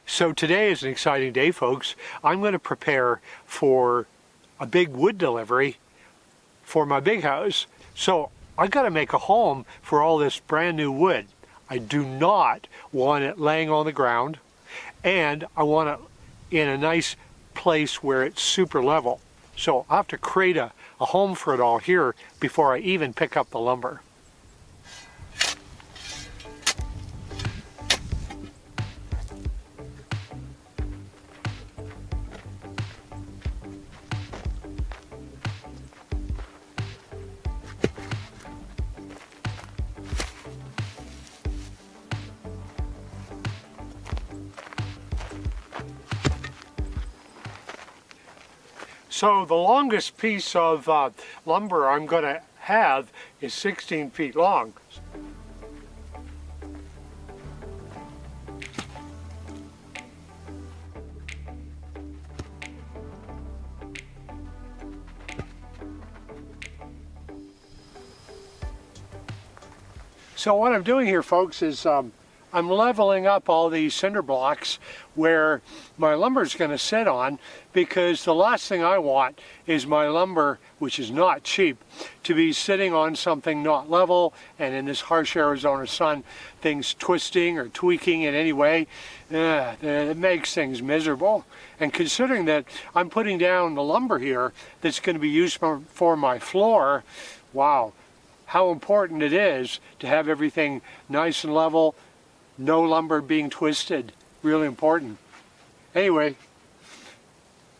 So today is an exciting day, folks. I'm going to prepare for a big wood delivery for my big house. So I've got to make a home for all this brand new wood. I do not want it laying on the ground, and I want it in a nice place where it's super level. So I have to create a home for it all here before I even pick up the lumber. So the longest piece of lumber I'm going to have is 16 feet long. So what I'm doing here, folks, is I'm leveling up all these cinder blocks where my lumber is going to sit on, because the last thing I want is my lumber, which is not cheap, to be sitting on something not level, and in this harsh Arizona sun, things twisting or tweaking in any way. It makes things miserable. And considering that I'm putting down the lumber here that's going to be used for my floor, wow, how important it is to have everything nice and level, no lumber being twisted. Really important. Anyway,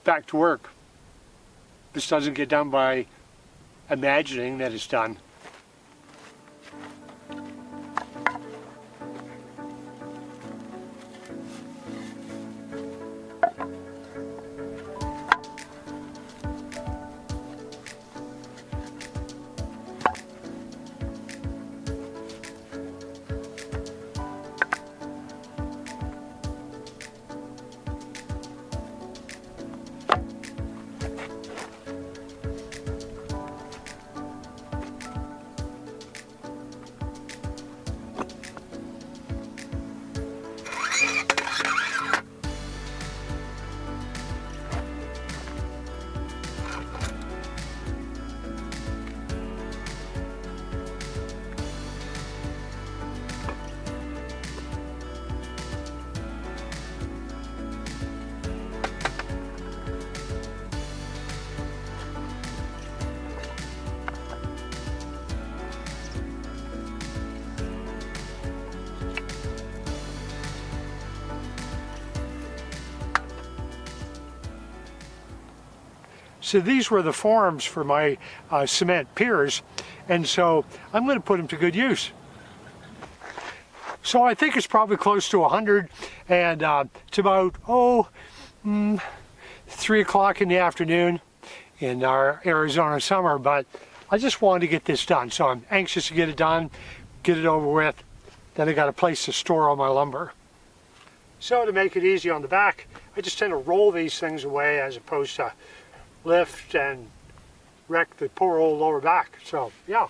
back to work. This doesn't get done by imagining that it's done. So these were the forms for my cement piers, and so I'm going to put them to good use. So I think it's probably close to 100, and it's about 3 o'clock in the afternoon in our Arizona summer, but I just wanted to get this done, so I'm anxious to get it done, get it over with. Then I got a place to store all my lumber. So to make it easy on the back, I just tend to roll these things away as opposed to lift and wreck the poor old lower back. So yeah.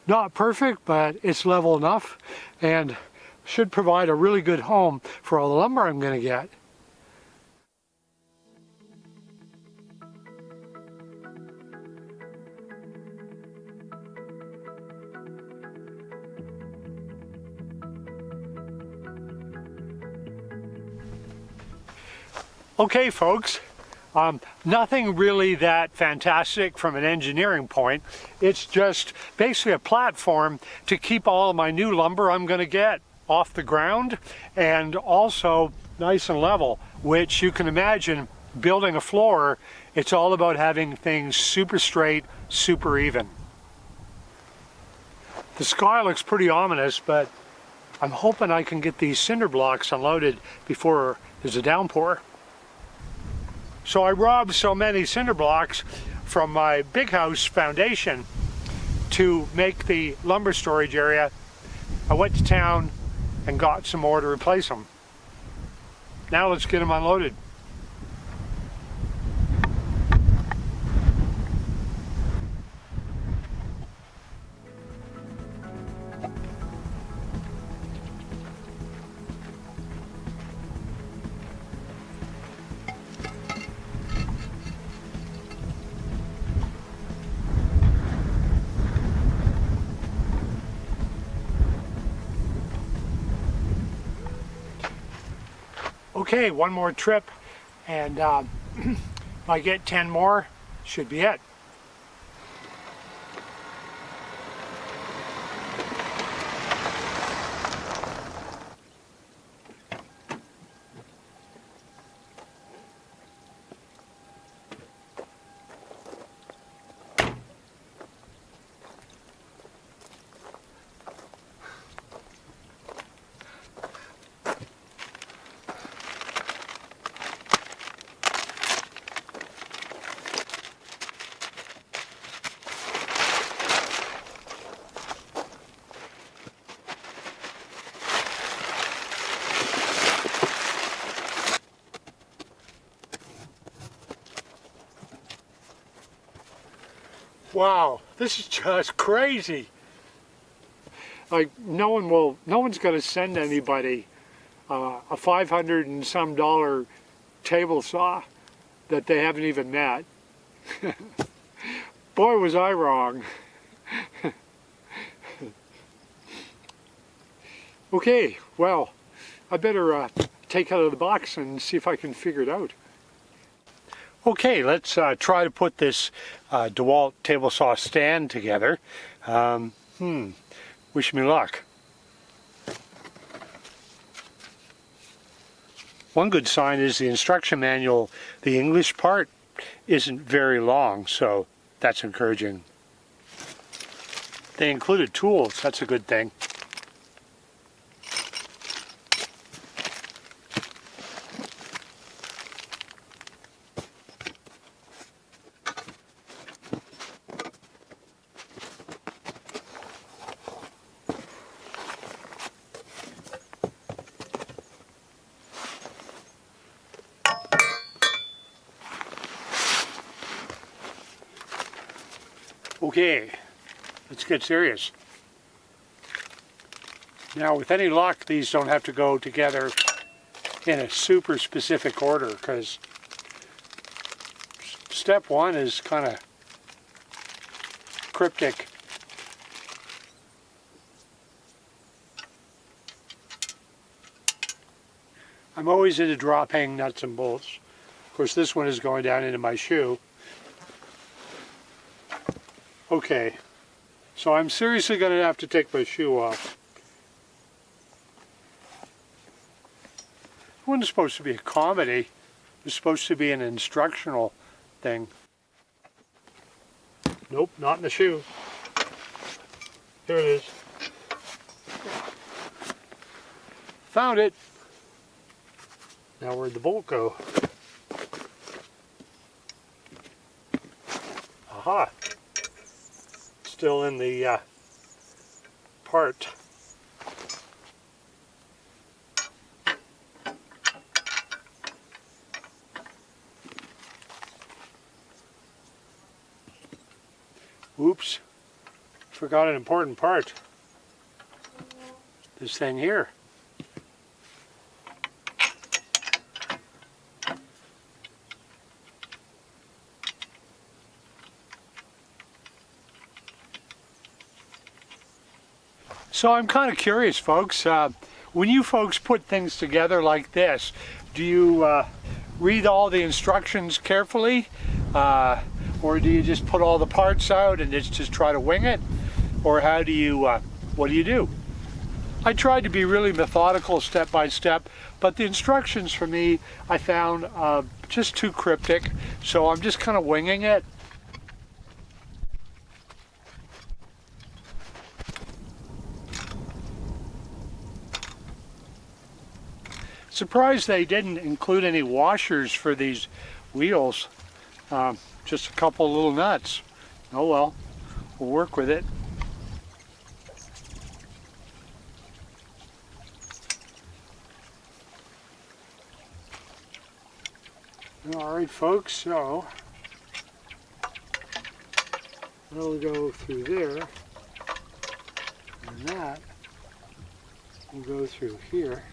Not perfect, but it's level enough and should provide a really good home for all the lumber I'm going to get. Okay, folks. Nothing really that fantastic from an engineering point. It's just basically a platform to keep all of my new lumber I'm going to get off the ground and also nice and level, which you can imagine building a floor, it's all about having things super straight, super even. The sky looks pretty ominous, but I'm hoping I can get these cinder blocks unloaded before there's a downpour. So I robbed so many cinder blocks from my big house foundation to make the lumber storage area. I went to town and got some more to replace them. Now let's get them unloaded. Okay, one more trip, and if I get 10 more, should be it. Wow, this is just crazy. Like no one's going to send anybody a $500 and some table saw that they haven't even met. Boy, was I wrong. Okay, well, I better take it out of the box and see if I can figure it out. Okay, let's try to put this Dewalt table saw stand together. Wish me luck. One good sign is the instruction manual, the English part, isn't very long, so that's encouraging. They included tools, that's a good thing. Okay, let's get serious. Now, with any luck, these don't have to go together in a super specific order, because step one is kind of cryptic. I'm always into dropping nuts and bolts. Of course, this one is going down into my shoe. Okay, so I'm seriously going to have to take my shoe off. It wasn't supposed to be a comedy. It was supposed to be an instructional thing. Nope, not in the shoe. Here it is. Found it. Now where'd the bolt go? Aha. Still in the part. Oops, forgot an important part. This thing here. So I'm kind of curious, folks, when you folks put things together like this, do you read all the instructions carefully? Or do you just put all the parts out and just try to wing it? Or how do you, what do you do? I tried to be really methodical step by step, but the instructions for me I found just too cryptic, so I'm just kind of winging it. Surprised they didn't include any washers for these wheels. Just a couple of little nuts. Oh well, we'll work with it. Alright folks, so that'll go through there, and that will go through here.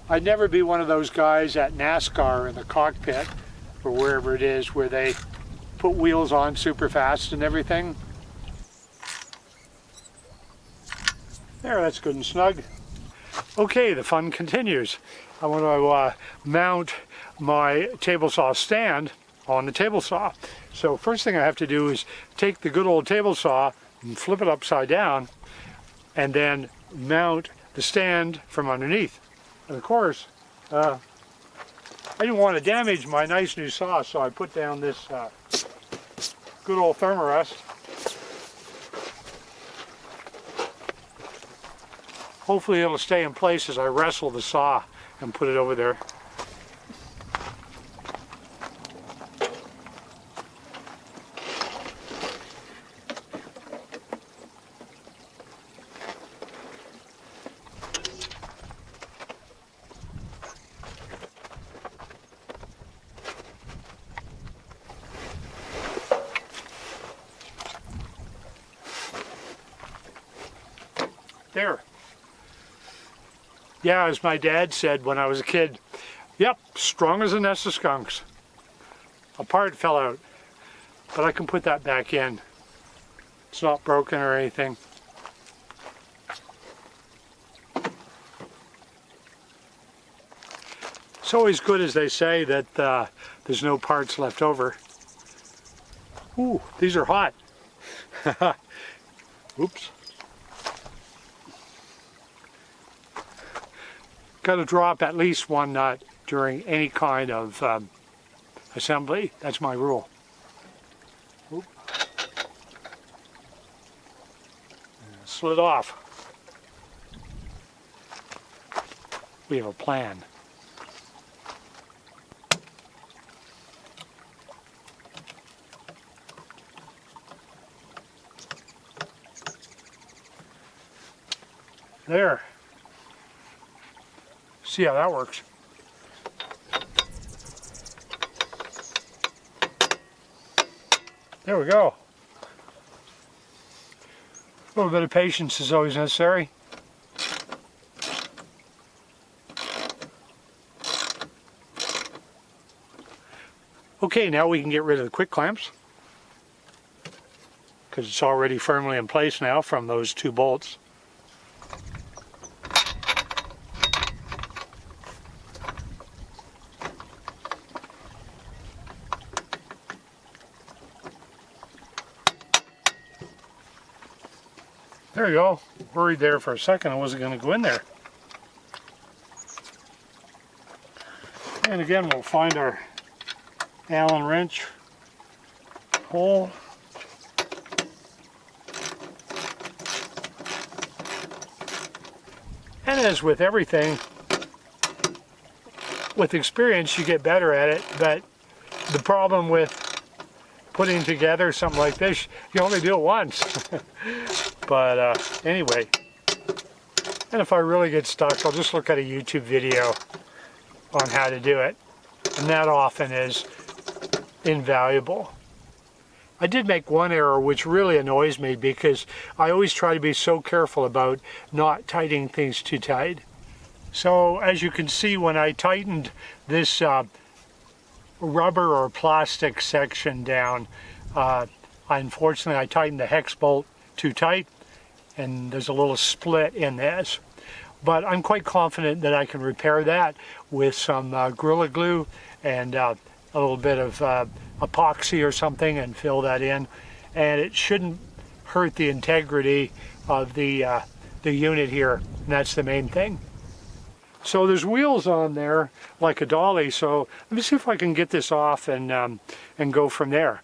I'd never be one of those guys at NASCAR in the cockpit, or wherever it is, where they put wheels on super fast and everything. There, that's good and snug. Okay, the fun continues. I want to mount my table saw stand on the table saw. So first thing I have to do is take the good old table saw and flip it upside down, and then mount the stand from underneath. And of course, I didn't want to damage my nice new saw, so I put down this good old thermarest. Hopefully it'll stay in place as I wrestle the saw and put it over there. There. Yeah, as my dad said when I was a kid, yep, strong as a nest of skunks. A part fell out, but I can put that back in. It's not broken or anything. It's always good, as they say, that there's no parts left over. Ooh, these are hot. Oops. Got to drop at least one nut during any kind of assembly. That's my rule. Oop. Slid off. We have a plan. There. See how that works. There we go. A little bit of patience is always necessary. Okay, now we can get rid of the quick clamps, because it's already firmly in place now from those two bolts. There you go. Worried there for a second I wasn't going to go in there. And again, we'll find our Allen wrench hole. And as with everything, with experience you get better at it, but the problem with putting together something like this, you only do it once. But anyway, and if I really get stuck, I'll just look at a YouTube video on how to do it, and that often is invaluable. I did make one error which really annoys me, because I always try to be so careful about not tightening things too tight. So as you can see, when I tightened this rubber or plastic section down, unfortunately I tightened the hex bolt too tight, and there's a little split in this. But I'm quite confident that I can repair that with some Gorilla Glue and a little bit of epoxy or something, and fill that in, and it shouldn't hurt the integrity of the unit here, and that's the main thing. So there's wheels on there like a dolly, so let me see if I can get this off and go from there.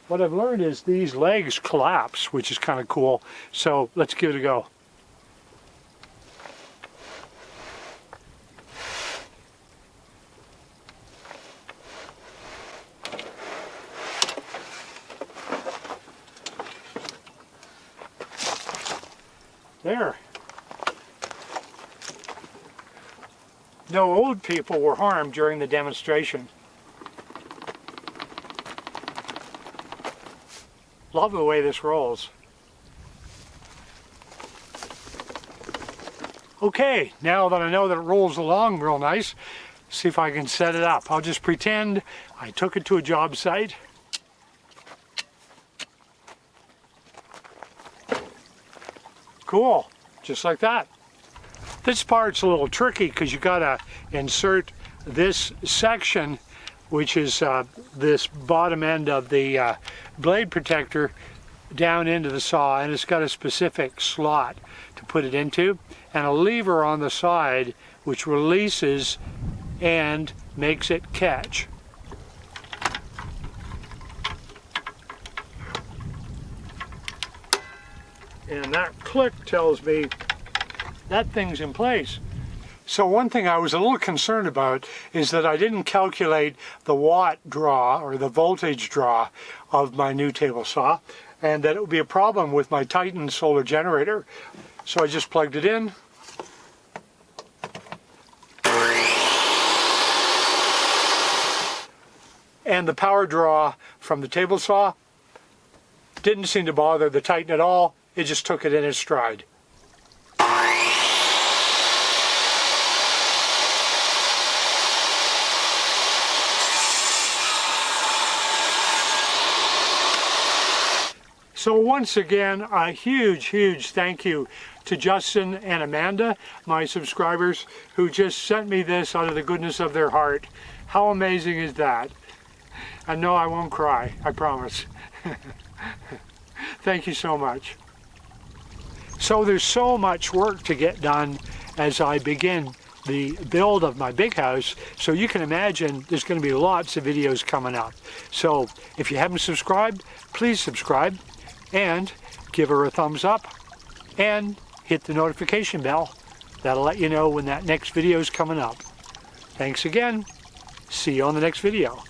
What I've learned is these legs collapse, which is kind of cool, so let's give it a go. There. No old people were harmed during the demonstration. Love the way this rolls. Okay, now that I know that it rolls along real nice, see if I can set it up. I'll just pretend I took it to a job site. Cool, just like that. This part's a little tricky because you gotta insert this section, which is this bottom end of the blade protector, down into the saw, and it's got a specific slot to put it into, and a lever on the side which releases and makes it catch. And that click tells me that thing's in place. So one thing I was a little concerned about is that I didn't calculate the watt draw or the voltage draw of my new table saw, and that it would be a problem with my Titan solar generator. So I just plugged it in. And the power draw from the table saw didn't seem to bother the Titan at all. It just took it in its stride. So once again, a huge thank you to Justin and Amanda, my subscribers, who just sent me this out of the goodness of their heart. How amazing is that? And no, I won't cry, I promise. Thank you so much. So there's so much work to get done as I begin the build of my big house, so you can imagine there's going to be lots of videos coming up. So if you haven't subscribed, please subscribe and give her a thumbs up and hit the notification bell. That'll let you know when that next video is coming up. Thanks again. See you on the next video.